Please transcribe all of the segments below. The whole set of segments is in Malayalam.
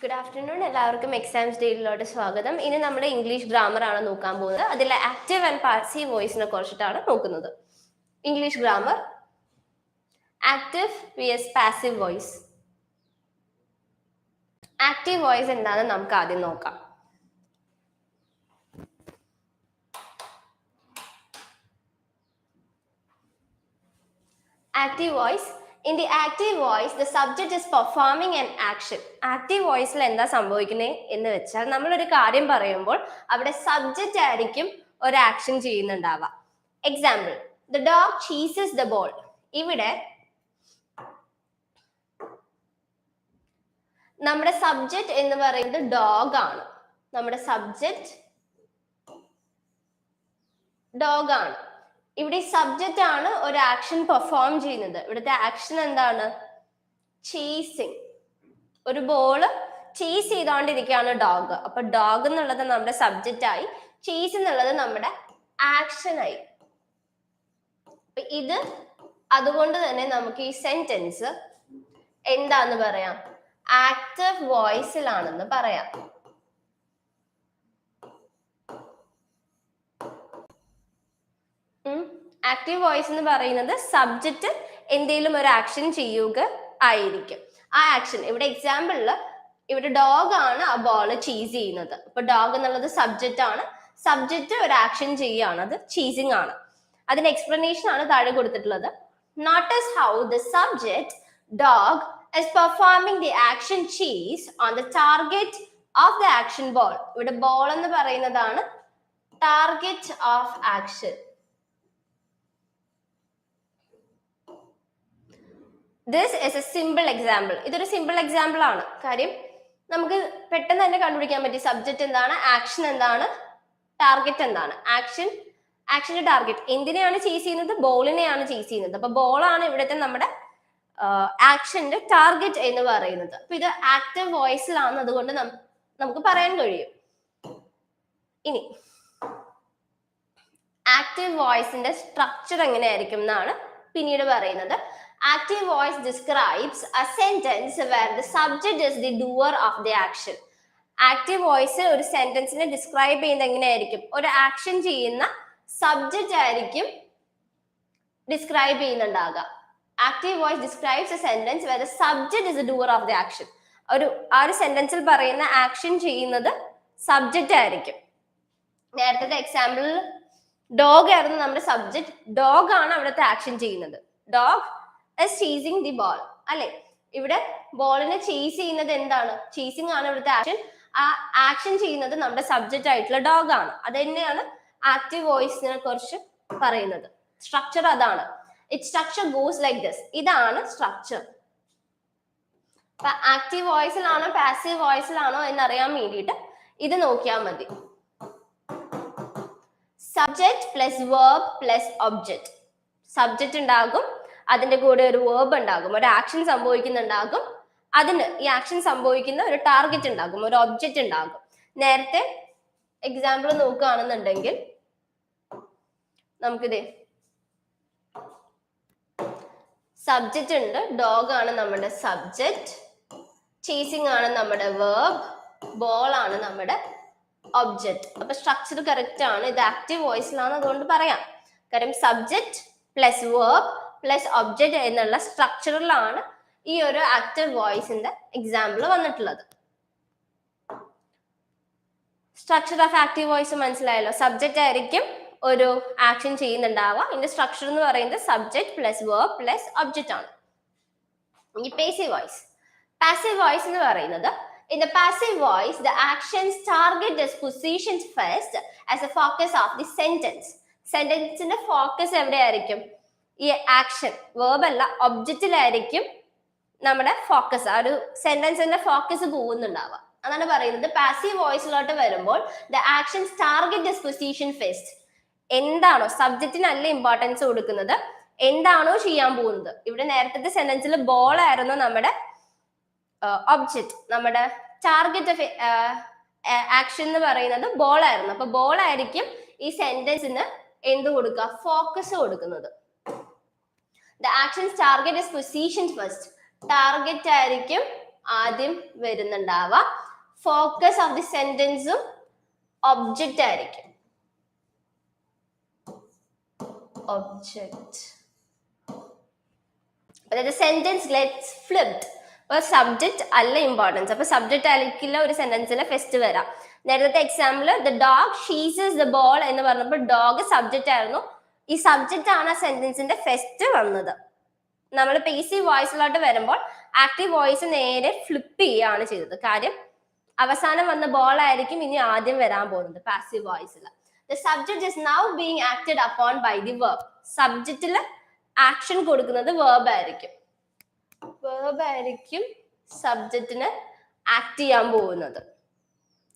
Good afternoon. എല്ലാവർക്കും എക്സാംസ് ഡേയിലോട്ട് സ്വാഗതം. ഇനി നമ്മൾ ഇംഗ്ലീഷ് ഗ്രാമർ ആണ് നോക്കാൻ പോകുന്നത്. അതിൽ ആക്റ്റീവ് ആൻഡ് പാസീവ് വോയിസിനെ കുറിച്ചിട്ടാണ് നോക്കുന്നത്. English grammar, active VS passive voice. Active voice എന്താണെന്ന് നമുക്ക് ആദ്യം നോക്കാം. Active voice. In the active voice, the subject is performing an action. Active voiceൽ എന്താ സംഭവിക്കുന്നത് എന്ന് വെച്ചാൽ നമ്മളൊരു കാര്യം പറയുമ്പോൾ അവിടെ സബ്ജക്റ്റ് ആയിരിക്കും ഒരു ആക്ഷൻ ചെയ്യുന്നുണ്ടാവുക. Example, the dog chases the ball. ഇവിടെ നമ്മുടെ സബ്ജക്റ്റ് എന്ന് പറയുന്നത് ഡോഗ് ആണ്. നമ്മുടെ സബ്ജക്റ്റ് ഡോഗ് ആണ്. ഇവിടെ സബ്ജക്റ്റ് ആണ് ഒരു ആക്ഷൻ പെർഫോം ചെയ്യുന്നത്. ഇവിടുത്തെ ആക്ഷൻ എന്താണ്? ചേസിങ്. ഒരു ബോള് ചേസ് ചെയ്തോണ്ടിരിക്കുകയാണ് ഡോഗ്. അപ്പൊ ഡോഗ് എന്നുള്ളത് നമ്മുടെ സബ്ജക്റ്റ് ആയി, ചേസ് എന്നുള്ളത് നമ്മുടെ ആക്ഷൻ ആയി. അപ്പൊ ഇത് അതുകൊണ്ട് തന്നെ നമുക്ക് ഈ സെന്റൻസ് എന്താന്ന് പറയാം? ആക്റ്റീവ് വോയിസിലാണെന്ന് പറയാം. ആക്റ്റീവ് വോയിസ് എന്ന് പറയുന്നത് സബ്ജക്റ്റ് എന്തെങ്കിലും ഒരു ആക്ഷൻ ചെയ്യുക ആയിരിക്കും. ആ ആക്ഷൻ ഇവിടെ എക്സാമ്പിളില് ഇവിടെ ഡോഗ് ആണ് ആ ബോൾ ചീസ് ചെയ്യുന്നത്. അപ്പൊ ഡോഗ് എന്നുള്ളത് സബ്ജക്റ്റ് ആണ്, സബ്ജക്റ്റ് ഒരു ആക്ഷൻ ചെയ്യുകയാണ്, അത് ചീസിങ് ആണ്. അതിന്റെ എക്സ്പ്ലനേഷൻ ആണ് താഴെ കൊടുത്തിട്ടുള്ളത്. Notice how the subject dog is performing the action cheese on the target of the action ball. ഇവിടെ ബോൾ എന്ന് പറയുന്നതാണ് target of action. This is a simple example. ഇതൊരു സിമ്പിൾ എക്സാമ്പിൾ ആണ്. കാര്യം നമുക്ക് പെട്ടെന്ന് തന്നെ കണ്ടുപിടിക്കാൻ പറ്റി സബ്ജക്റ്റ് എന്താണ്, ആക്ഷൻ എന്താണ്, ടാർഗറ്റ് എന്താണ്. ആക്ഷന്റെ ടാർഗറ്റ് എന്തിനെയാണ് ചേസ് ചെയ്യുന്നത്? ബോളിനെയാണ് ചേസ് ചെയ്യുന്നത്. അപ്പൊ ബോളാണ് ഇവിടുത്തെ നമ്മുടെ ആക്ഷന്റെ ടാർഗറ്റ് എന്ന് പറയുന്നത്. അപ്പൊ ഇത് ആക്റ്റീവ് വോയിസിലാണ്, അതുകൊണ്ട് നമുക്ക് പറയാൻ കഴിയും. ഇനി ആക്റ്റീവ് വോയിസിന്റെ സ്ട്രക്ചർ എങ്ങനെയായിരിക്കും എന്നാണ് പിന്നീട് പറയുന്നത്. Active voice describes a sentence where the subject is the doer of the action. Active voice ഒരു സെന്റൻസിനെ ഡിസ്ക്രൈബ് ചെയ്യുന്നത് എങ്ങനെയായിരിക്കും? ഒരു ആക്ഷൻ ചെയ്യുന്ന സബ്ജക്റ്റ് ആയിരിക്കും describe ചെയ്യുന്നുണ്ടാകുക. Active voice describes a sentence where the subject is the doer of the action. ആ ഒരു സെന്റൻസിൽ പറയുന്ന ആക്ഷൻ ചെയ്യുന്നത് സബ്ജക്റ്റ് ആയിരിക്കും. നേരത്തെ എക്സാമ്പിളിൽ ഡോഗ് ആയിരുന്നു നമ്മുടെ സബ്ജക്റ്റ്. ഡോഗ് ആണ് അവിടുത്തെ ആക്ഷൻ ചെയ്യുന്നത്. Dog is chasing the ball. അല്ലെ, ഇവിടെ ബോളിനെ ചേസ് ചെയ്യുന്നത് എന്താണ്? ചേസിങ് ആണ് ഇവിടുത്തെ ആക്ഷൻ. ആ ആക്ഷൻ ചെയ്യുന്നത് നമ്മുടെ സബ്ജക്റ്റ് ആയിട്ടുള്ള ഡോഗ് ആണ്. അത് തന്നെയാണ് ആക്റ്റീവ് വോയിസിനെ കുറിച്ച് പറയുന്നത്. സ്ട്രക്ചർ അതാണ്. It structure goes like this. ഇതാണ് സ്ട്രക്ചർ. അപ്പൊ ആക്റ്റീവ് വോയിസിലാണോ പാസീവ് വോയിസിലാണോ എന്നറിയാൻ വേണ്ടിയിട്ട് ഇത് നോക്കിയാൽ മതി. Subject plus verb plus object. Subject ഉണ്ടാകും, അതിന്റെ കൂടെ ഒരു വേർബ് ഉണ്ടാകും, ഒരു ആക്ഷൻ സംഭവിക്കുന്നുണ്ടാകും, അതിന് ഈ ആക്ഷൻ സംഭവിക്കുന്ന ഒരു ടാർഗറ്റ് ഉണ്ടാകും, ഒരു ഒബ്ജക്റ്റ് ഉണ്ടാകും. നേരത്തെ എക്സാമ്പിൾ നോക്കുകയാണെന്നുണ്ടെങ്കിൽ നമുക്കിത് സബ്ജക്റ്റ് ഉണ്ട്, ഡോഗ് ആണ് നമ്മുടെ സബ്ജക്റ്റ്, ചേസിങ് ആണ് നമ്മുടെ വേർബ്, ബോൾ ആണ് നമ്മുടെ ഒബ്ജക്റ്റ്. അപ്പൊ സ്ട്രക്ചർ കറക്റ്റ് ആണ്. ഇത് ആക്റ്റീവ് വോയിസിലാണ്, അതുകൊണ്ട് പറയാം. കാര്യം subject plus verb plus object എന്നുള്ള സ്ട്രക്ചറിലാണ് ഈ ഒരു ആക്റ്റീവ് വോയിസിന്റെ എക്സാമ്പിൾ വന്നിട്ടുള്ളത്. സ്ട്രക്ചർ ഓഫ് ആക്റ്റീവ് വോയിസ് മനസ്സിലായല്ലോ. സബ്ജക്റ്റ് ആയിരിക്കും ഒരു ആക്ഷൻ ചെയ്യുന്നുണ്ടാവുക. ഇതിന്റെ സ്ട്രക്ചർ എന്ന് പറയുന്നത് subject plus verb plus object ആണ്. ഈ പാസീവ് വോയിസ്. പാസീവ് വോയിസ് എന്ന് പറയുന്നത്, in the passive voice the actions target the positions first as a focus of the sentence. സെന്റൻസിന്റെ ഫോക്കസ് എവിടെയായിരിക്കും? ഈ ആക്ഷൻ, വേർബ് അല്ല, ഒബ്ജക്റ്റിലായിരിക്കും നമ്മുടെ ഫോക്കസ്. ആ ഒരു സെന്റൻസിന്റെ ഫോക്കസ് പോകുന്നുണ്ടാവുക. അതാണ് പറയുന്നത്. പാസീവ് വോയിസിലോട്ട് വരുമ്പോൾ the actions target this position first. എന്താണോ സബ്ജക്റ്റിനല്ല ഇമ്പോർട്ടൻസ് കൊടുക്കുന്നത്, എന്താണോ ചെയ്യാൻ പോകുന്നത്. ഇവിടെ നേരത്തെ സെന്റൻസിൽ ബോൾ ആയിരുന്നു നമ്മുടെ ഒബ്ജക്റ്റ്, നമ്മുടെ ടാർഗറ്റ് ഓഫ് ആക്ഷൻ എന്ന് പറയുന്നത് ബോൾ ആയിരുന്നു. അപ്പൊ ബോൾ ആയിരിക്കും ഈ സെന്റൻസിന് എന്ത് കൊടുക്കുക? ഫോക്കസ് കൊടുക്കുന്നത്. The actions target is positioned first. Target ആയിരിക്കും ആദ്യം വരുന്നുണ്ടാവുക. ഫോക്കസ് ഓഫ് ദി സെന്റൻസും ഒബ്ജക്റ്റ് ആയിരിക്കും. ഒബ്ജക്റ്റ്. അതായത് സെന്റൻസ് ഗെറ്റ്സ് ഫ്ലിപ്ഡ്. അപ്പൊ സബ്ജക്റ്റ് അല്ല ഇമ്പോർട്ടൻസ്. അപ്പൊ സബ്ജക്റ്റ് ആയിരിക്കില്ല ഒരു സെന്റൻസിലെ ഫസ്റ്റ് വരാം. നേരത്തെ example the dog chases the ball എന്ന് പറഞ്ഞപ്പോൾ ഡോഗ് സബ്ജക്റ്റ് ആയിരുന്നു. ഈ സബ്ജക്റ്റ് ആണ് ആ സെന്റൻസിന്റെ ഫസ്റ്റ് വന്നത്. നമ്മൾ പേസീവ് വോയിസിലോട്ട് വരുമ്പോൾ ആക്റ്റീവ് വോയിസ് നേരെ ഫ്ലിപ്പ് ചെയ്യുകയാണ് ചെയ്തത്. കാര്യം അവസാനം വന്ന ബോൾ ആയിരിക്കും ഇനി ആദ്യം വരാൻ പോകുന്നത് പാസീവ് വോയിസിൽ. The subject is now being acted upon by the verb. സബ്ജക്റ്റിൽ ആക്ഷൻ കൊടുക്കുന്നത് വേർബ് ആയിരിക്കും. വേർബ് ആയിരിക്കും സബ്ജക്റ്റിന് ആക്ട് ചെയ്യാൻ പോകുന്നത്.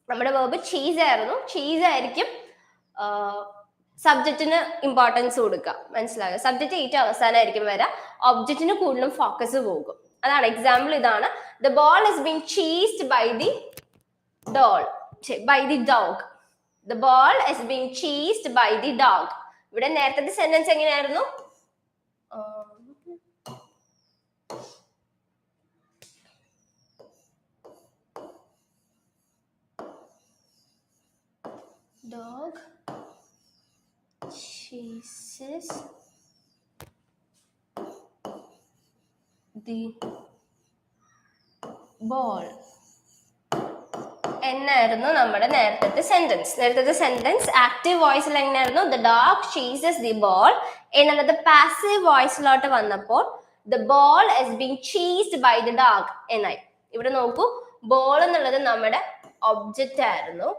നമ്മുടെ വേർബ് ചീസ് ആയിരുന്നു. ചീസ് ആയിരിക്കും സബ്ജക്റ്റിന് ഇമ്പോർട്ടൻസ് കൊടുക്കുക. മനസ്സിലായോ? സബ്ജക്റ്റ് ഏറ്റവും അവസാനമായിരിക്കും വരാം. ഒബ്ജക്റ്റിന് കൂടുതലും ഫോക്കസ് പോകും. അതാണ് എക്സാമ്പിൾ. ഇതാണ് the ball is being chased by the dog. The ball is being chased by the dog. ഇവിടെ നേരത്തെ സെന്റൻസ് എങ്ങനെയായിരുന്നു? Dog chases the ball എന്നായിരുന്നു നമ്മുടെ നേരത്തെ സെന്റൻസ്. നേരത്തെ സെന്റൻസ് ആക്റ്റീവ് വോയിസിൽ എങ്ങനെയായിരുന്നു? The dog chases the ball എന്നുള്ളത് പാസീവ് വോയിസിലോട്ട് വന്നപ്പോൾ the ball is being chased by the dog എന്നായി. ഇവിടെ നോക്കൂ, ബോൾ എന്നുള്ളത് നമ്മുടെ ഒബ്ജക്റ്റ് ആയിരുന്നു.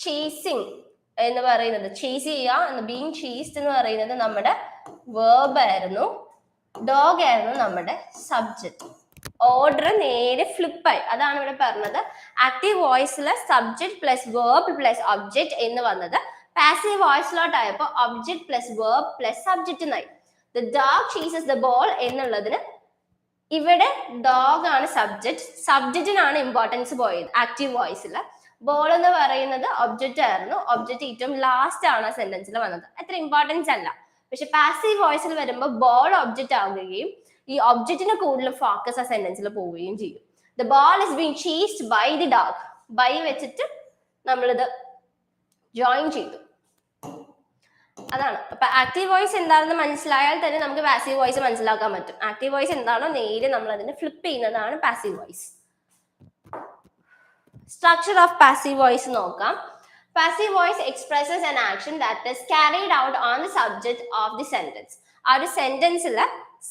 ചേസിങ് എന്ന് പറയുന്നത്, ചേസ് ചെയ്യുക, ബീങ് ചേസ്ഡ് എന്ന് പറയുന്നത് നമ്മുടെ വേർബ് ആയിരുന്നു. ഡോഗ് ആയിരുന്നു നമ്മുടെ സബ്ജക്റ്റ്. ഓർഡർ നേരെ ഫ്ലിപ്പായി. അതാണ് ഇവിടെ പറഞ്ഞത്. ആക്റ്റീവ് വോയിസിലെ subject plus verb plus object എന്ന് വന്നത് പാസീവ് വോയിസിലോട്ടായപ്പോ object plus verb plus subject എന്നായി. The dog chases the ball എന്നുള്ളതിന് ഇവിടെ ഡോഗ് ആണ് സബ്ജക്റ്റ്, സബ്ജക്റ്റിനാണ് ഇമ്പോർട്ടൻസ് പോയത് ആക്റ്റീവ് വോയിസിൽ. ബോൾ എന്ന് പറയുന്നത് ഒബ്ജക്റ്റ് ആയിരുന്നു. ഒബ്ജക്റ്റ് ഏറ്റവും ലാസ്റ്റ് ആണ് ആ സെന്റൻസിൽ വന്നത്. അത്ര ഇമ്പോർട്ടൻസ് അല്ല. പക്ഷെ പാസീവ് വോയിസിൽ വരുമ്പോൾ ബോൾ ഒബ്ജക്റ്റ് ആവുകയും ഈ ഒബ്ജക്റ്റിന് കൂടുതൽ ഫോക്കസ് ആ സെന്റൻസിൽ പോവുകയും ചെയ്യും. The ball is being chased by the dog. By വെച്ചിട്ട് നമ്മളിത് ജോയിൻ ചെയ്തു. അതാണ്. അപ്പൊ ആക്റ്റീവ് വോയിസ് എന്താണെന്ന് മനസ്സിലായാൽ തന്നെ നമുക്ക് പാസീവ് വോയിസ് മനസ്സിലാക്കാൻ പറ്റും. ആക്റ്റീവ് വോയിസ് എന്താണോ നേരെ നമ്മൾ അതിനെ ഫ്ലിപ്പ് ചെയ്യുന്നതാണ് passive voice. Structure of passive voice നോക്കാം. Passive voice expresses an action that is carried out on the subject of the sentence. ആ ഒരു സെന്റൻസില്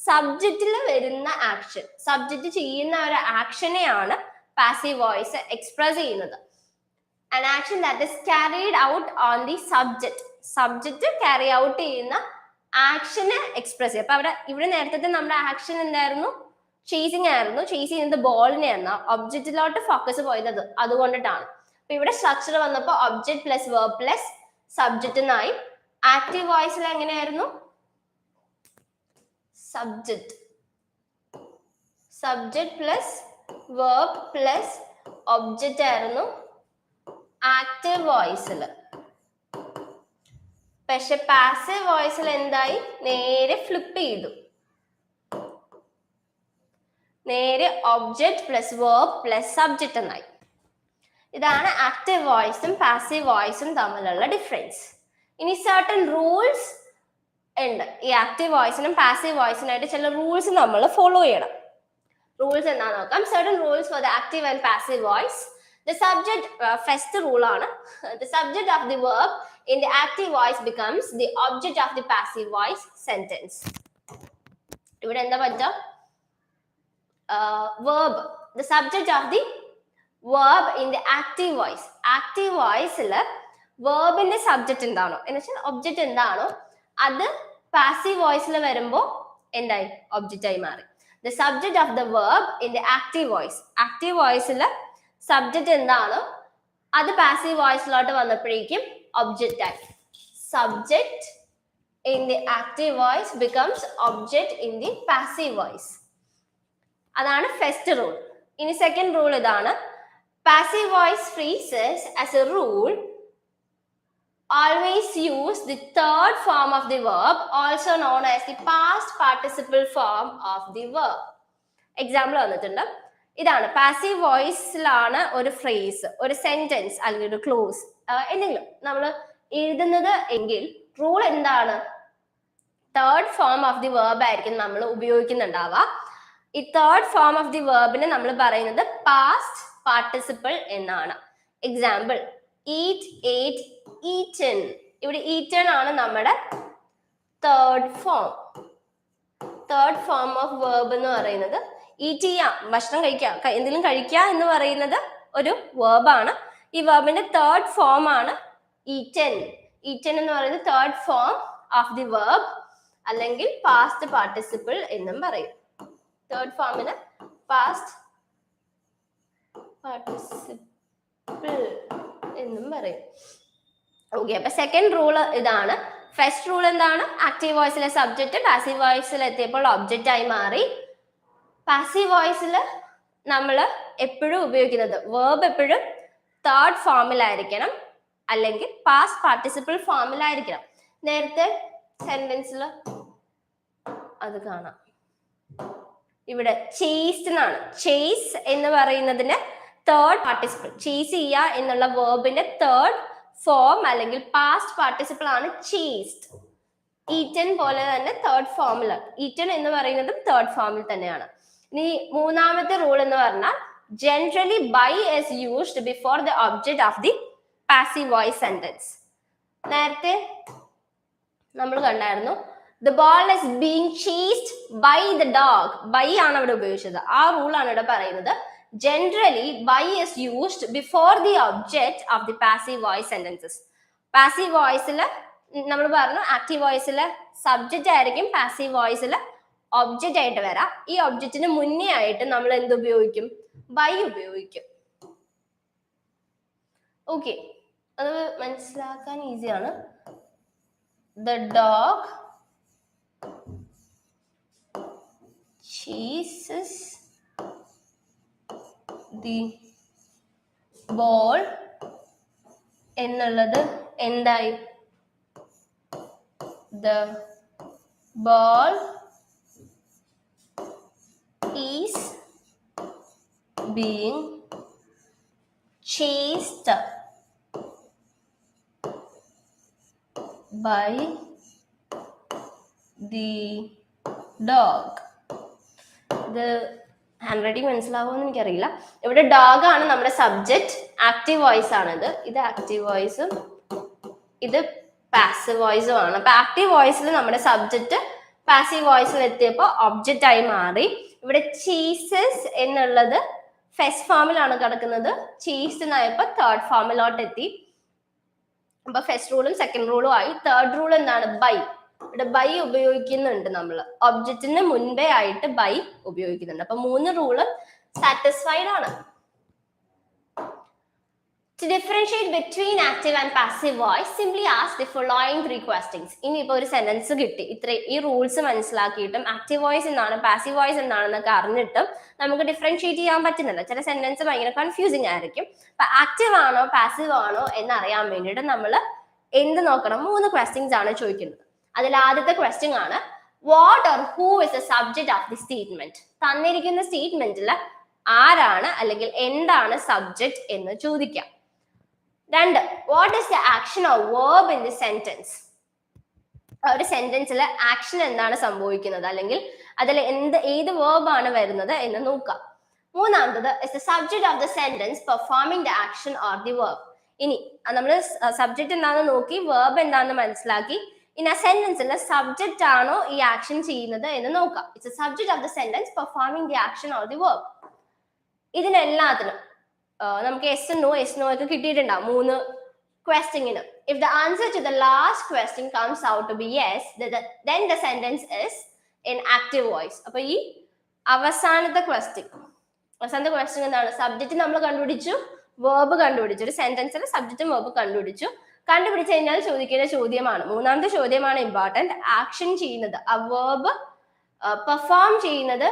സബ്ജക്റ്റിൽ വരുന്ന ആക്ഷൻ, സബ്ജക്റ്റ് ചെയ്യുന്ന ഒരു ആക്ഷനെയാണ് പാസീവ് വോയിസ് എക്സ്പ്രസ് ചെയ്യുന്നത്. An action that is carried out on the subject. Subject carry out ചെയ്യുന്ന ആക്ഷനെ എക്സ്പ്രസ് ചെയ്യും. അപ്പൊ ഇവിടെ നേരത്തെ നമ്മുടെ ആക്ഷൻ എന്തായിരുന്നു? ചേസിങ് ആയിരുന്നു. ചേസ് ചെയ്യുന്നത് ബോളിനെയാണ്. ഒബ്ജക്റ്റിലോട്ട് ഫോക്കസ് പോയത് അതുകൊണ്ടിട്ടാണ്. അപ്പൊ ഇവിടെ സ്ട്രക്ചർ വന്നപ്പോൾ object plus verb plus subject എന്നായി. ആക്റ്റീവ് വോയിസിൽ എങ്ങനെയായിരുന്നു? Subject plus verb plus object ആയിരുന്നു ആക്റ്റീവ് വോയിസിൽ. പക്ഷെ പാസീവ് വോയിസിൽ എന്തായി? നേരെ ഫ്ലിപ്പ് ചെയ്തു. നേരെ object plus verb plus subject എന്നായി. ഇതാണ് ആക്റ്റീവ് വോയിസും പാസീവ് വോയിസും തമ്മിലുള്ള ഡിഫറൻസ്. ഇനി സർട്ടൻ റൂൾസ് ഉണ്ട്. ഈ ആക്റ്റീവ് വോയിസിനും പാസീവ് വോയിസിനായിട്ട് ചില റൂൾസ് നമ്മൾ ഫോളോ ചെയ്യണം. റൂൾസ് എന്താണെന്ന് നോക്കാം. Certain rules for the active and passive voice. The subject, first rule ആണ്, the subject of the verb in the active voice becomes the object of the passive voice sentence. ഇവിടെ എന്താ പറ്റുക? Verb, the subject of the verb in the active voice. Active voice verb in the subject എന്താണോ എന്ന് വെച്ചാൽ ഒബ്ജക്റ്റ് എന്താണോ അത് പാസീവ് വോയിസിൽ വരുമ്പോൾ എന്തായി? ഒബ്ജക്റ്റ് ആയി മാറി. The subject of the verb in the active voice. Active വോയിസിൽ സബ്ജക്റ്റ് എന്താണോ അത് പാസീവ് വോയിസിലോട്ട് വന്നപ്പോഴേക്കും ഒബ്ജക്റ്റ് ആയി. Subject in the active voice becomes object in the passive voice. അതാണ് ഫസ്റ്റ് റൂൾ. ഇനി സെക്കൻഡ് റൂൾ ഇതാണ്. Passive voice phrases as a rule always use the third form of the verb, also known as the past participle form of the verb. Example വന്നിട്ടുണ്ട്. ഇതാണ് പാസീവ് വോയിസിലാണ് ഒരു ഫ്രേസ്, ഒരു സെന്റൻസ് അല്ലെങ്കിൽ ഒരു ക്ലോസ് എന്തെങ്കിലും നമ്മൾ എഴുതുന്നത് എങ്കിൽ റൂൾ എന്താണ്? Third form of the verb ആയിരിക്കും നമ്മൾ ഉപയോഗിക്കുന്നുണ്ടാവുക. ഈ തേർഡ് ഫോം ഓഫ് ദി വേർബിനെ നമ്മൾ പറയുന്നത് പാസ്റ്റ് പാർട്ടിസിപ്പിൾ എന്നാണ്. എക്സാമ്പിൾ ഈറ്റ്, ഏറ്റ്, ഈറ്റൻ. ഇവിടെ ഈറ്റൻ ആണ് നമ്മുടെ third form. Third form of verb എന്ന് പറയുന്നത് ഈറ്റ് ചെയ്യാം, ഭക്ഷണം കഴിക്കാം, എന്തെങ്കിലും കഴിക്കുക എന്ന് പറയുന്നത് ഒരു വേർബാണ്. ഈ വേർബിന്റെ തേർഡ് ഫോം ആണ് ഈറ്റൻ. ഈറ്റൻ എന്ന് പറയുന്നത് third form of the verb, അല്ലെങ്കിൽ പാസ്റ്റ് പാർട്ടിസിപ്പിൾ എന്നും പറയും. തേർഡ് ഫോമിന് പാസ്റ്റ് പാർട്ടിസിപ്പിൾ എന്നും പറയും. ഓക്കെ, അപ്പൊ സെക്കൻഡ് റൂള് ഇതാണ്. ഫസ്റ്റ് റൂൾ എന്താണ്? ആക്റ്റീവ് വോയിസിലെ സബ്ജക്റ്റ് പാസീവ് വോയിസിൽ എത്തിയപ്പോൾ ഒബ്ജക്റ്റ് ആയി മാറി. പാസീവ് വോയിസിൽ നമ്മൾ എപ്പോഴും ഉപയോഗിക്കുന്നത് വേർബ് എപ്പോഴും തേർഡ് ഫോമിലായിരിക്കണം, അല്ലെങ്കിൽ പാസ്റ്റ് പാർട്ടിസിപ്പിൾ ഫോമിലായിരിക്കണം. നേരത്തെ സെന്റൻസിൽ അത് കാണാം. ഇവിടെ ചേസ്ഡ് എന്നാണ്. ചേസ് എന്ന് പറയുന്നതിന് തേർഡ് പാർട്ടിസിപ്പിൾ, ചേസ് ചെയ്യുക എന്നുള്ള വേർബിന്റെ തേർഡ് ഫോം അല്ലെങ്കിൽ പാസ്റ്റ് പാർട്ടിസിപ്പിൾ ആണ് ചേസ്ഡ്. ഈറ്റൻ പോലെ തന്നെ തേർഡ് ഫോമിൽ, ഈറ്റൻ എന്ന് പറയുന്നതും തേർഡ് ഫോമിൽ തന്നെയാണ്. ഇനി മൂന്നാമത്തെ റൂൾ എന്ന് പറഞ്ഞാൽ generally by is used before the object of the passive voice sentence. നേരത്തെ നമ്മൾ കണ്ടായിരുന്നു the ball is being chased by the dog. by ആണ് അവിടെ ഉപയോഗിച്ചത്. ആ റൂൾ ആണ് ഇവിടെ പറയുന്നത്. Generally by is used before the object of the passive voice sentences. Passive വോയിസിൽ നമ്മൾ പറഞ്ഞു ആക്റ്റീവ് വോയിസിൽ സബ്ജക്റ്റ് ആയിരിക്കും, പാസീവ് വോയിസിൽ ഒബ്ജക്റ്റ് ആയിട്ട് വരാം. ഈ ഒബ്ജക്റ്റിന് മുന്നേ ആയിട്ട് നമ്മൾ എന്ത് ഉപയോഗിക്കും? ബൈ ഉപയോഗിക്കും. ഓക്കെ, അത് മനസ്സിലാക്കാൻ ഈസിയാണ്. The dog chases the ball എന്നുള്ളത് എന്തായി? The ball is being chased by the dog. ഇത് ഹാൻഡ് റൈറ്റിംഗ് മനസ്സിലാവുമെന്ന് എനിക്കറിയില്ല. ഇവിടെ ഡോഗ് ആണ് നമ്മുടെ സബ്ജക്റ്റ്, ആക്റ്റീവ് വോയിസ് ആണിത്. ഇത് ആക്റ്റീവ് വോയിസും ഇത് പാസീവ് വോയിസും ആണ്. അപ്പൊ ആക്റ്റീവ് വോയിസിൽ നമ്മുടെ സബ്ജക്റ്റ് പാസീവ് വോയിസിൽ എത്തിയപ്പോൾ ഒബ്ജക്റ്റ് ആയി മാറി. ഇവിടെ ചീസസ് എന്നുള്ളത് ഫസ്റ്റ് ഫോമിലാണ് കിടക്കുന്നത്, ചീസ് എന്നായപ്പോ തേർഡ് ഫോമിലോട്ട് എത്തി. അപ്പൊ ഫസ്റ്റ് റൂളും സെക്കൻഡ് റൂളും ആയി. തേർഡ് റൂൾ എന്താണ്? ബൈ. ഇവിടെ ബൈ ഉപയോഗിക്കുന്നുണ്ട്, നമ്മൾ ഒബ്ജക്റ്റിന് മുൻപേ ആയിട്ട് ബൈ ഉപയോഗിക്കുന്നുണ്ട്. അപ്പൊ മൂന്ന് റൂള് സാറ്റിസ്ഫൈഡ് ആണ്. To differentiate between active and passive voice, simply ask the following three questions. ഇനിയിപ്പോ ഒരു സെന്റൻസ് കിട്ടി, ഈ റൂൾസ് മനസ്സിലാക്കിയിട്ടും ആക്റ്റീവ് വോയിസ് എന്നാണ് പാസീവ് വോയിസ് എന്നാണെന്നൊക്കെ അറിഞ്ഞിട്ടും നമുക്ക് ഡിഫറൻഷിയേറ്റ് ചെയ്യാൻ പറ്റുന്നില്ല. ചില സെന്റൻസ് ഭയങ്കര കൺഫ്യൂസിങ് ആയിരിക്കും. അപ്പൊ ആക്റ്റീവ് ആണോ പാസീവ് ആണോ എന്നറിയാൻ വേണ്ടിയിട്ട് നമ്മൾ എന്ത് നോക്കണം? മൂന്ന് ക്വസ്റ്റ്യൻസ് ആണ് ചോദിക്കുന്നത്. അതിൽ ആദ്യത്തെ ക്വസ്റ്റ്യൻ ആണ് what or who is the subject of the statement. തന്നിരിക്കുന്ന സ്റ്റേറ്റ്മെന്റിൽ ആരാണ് അല്ലെങ്കിൽ എന്താണ് സബ്ജക്ട് എന്ന് ചോദിക്കാം. രണ്ട്, what is the action or verb in the sentence. ഒരു സെന്റൻസിൽ ആക്ഷൻ എന്താണ് സംഭവിക്കുന്നത്, അല്ലെങ്കിൽ അതിൽ ഏത് വേർബ് ആണ് വരുന്നത് എന്ന് നോക്കാം. മൂന്നാമത്തത് is the subject of the sentence performing the action or the verb. ഇനി നമ്മൾ സബ്ജക്ട് എന്താണെന്ന് നോക്കി, വേർബ് എന്താണെന്ന് മനസ്സിലാക്കി. ഇനി ആ സെന്റൻസിൽ സബ്ജക്റ്റ് ആണോ ഈ ആക്ഷൻ ചെയ്യുന്നത് എന്ന് നോക്കാം. It's a subject of the sentence performing the action or the verb. ഇതിനെല്ലാത്തിനും നമുക്ക് എസ് നോ ഒക്കെ കിട്ടിയിട്ടുണ്ടാവും മൂന്ന് ക്വസ്റ്റ്യന്. If the answer to the last question comes out to be yes, then the sentence is in active voice. അപ്പൊ ഈ അവസാനത്തെ ക്വസ്റ്റ്യൻ എന്താണ്? സബ്ജക്റ്റ് നമ്മൾ കണ്ടുപിടിച്ചു, വേർബ് കണ്ടുപിടിച്ചു. ഒരു സെന്റൻസിൽ സബ്ജക്റ്റും വേർബ് കണ്ടുപിടിച്ചു കഴിഞ്ഞാൽ ചോദിക്കുന്ന ചോദ്യമാണ്, മൂന്നാമത്തെ ചോദ്യമാണ് ഇമ്പോർട്ടന്റ്. ആക്ഷൻ ചെയ്യുന്നത്, ആ വേർബ് പെർഫോം ചെയ്യുന്നത്